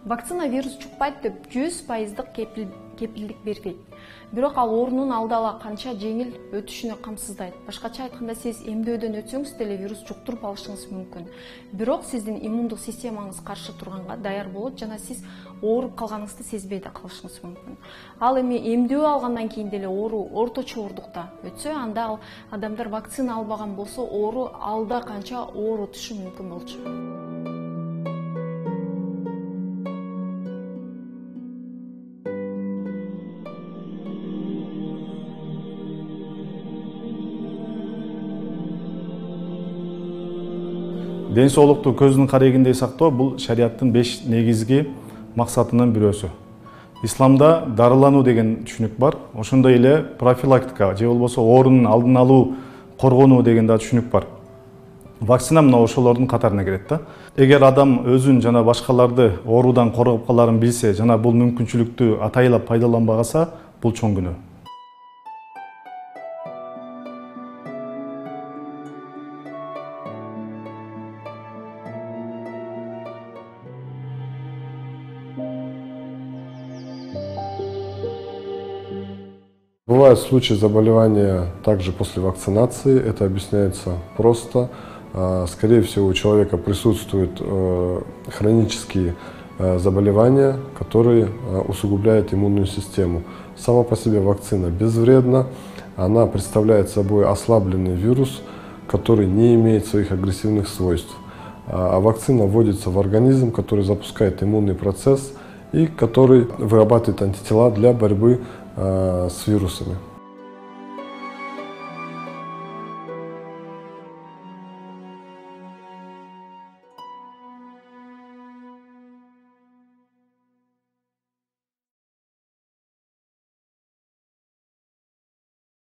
Вакцина вирус чукпайт деп 100% кепилдик бербейт. Бирок ал оорунун алды ала канча жеңил өтүшүнө камсыздайт. Башкача айтканда, сиз эмдөөдөн өтсөңүз деле вирус жуктуруп алышыңыз мүмкүн. Бирок сиздин иммундук системаңыз каршы турганга даяр болот жана сиз ооруп калганыңызды сезбей да калышыңыз мүмкүн. Ал эми эмдөө алгандан кийин деле оору орточо оорундукта өтсө, анда ал адамдар вакцина албаган болсо, оору алда канча оор өтүшү мүмкүн болчу. Ден соолукту көздүн карегиндей сактоо бул шариаттын 5 негизги максатынын бирөөсү. Исламда дарылануу деген түшүнүк бар. Ошондой эле профилактика же болбосо оорунун алдын алуу, коргонуу деген да түшүнүк бар. Вакцина мына ошолордун катарына кирет да. Эгер адам өзүн жана башкаларды оорудан коргоп каларын билсе, жана бул мүмкүнчүлүктү атайлап пайдаланбагаса, бул чоң күнөө. Бывают случаи заболевания также после вакцинации. Это объясняется просто. Скорее всего, у человека присутствуют хронические заболевания, которые усугубляют иммунную систему. Сама по себе вакцина безвредна. Она представляет собой ослабленный вирус, который не имеет своих агрессивных свойств. А вакцина вводится в организм, который запускает иммунный процесс и который вырабатывает антитела для борьбы с вирусами.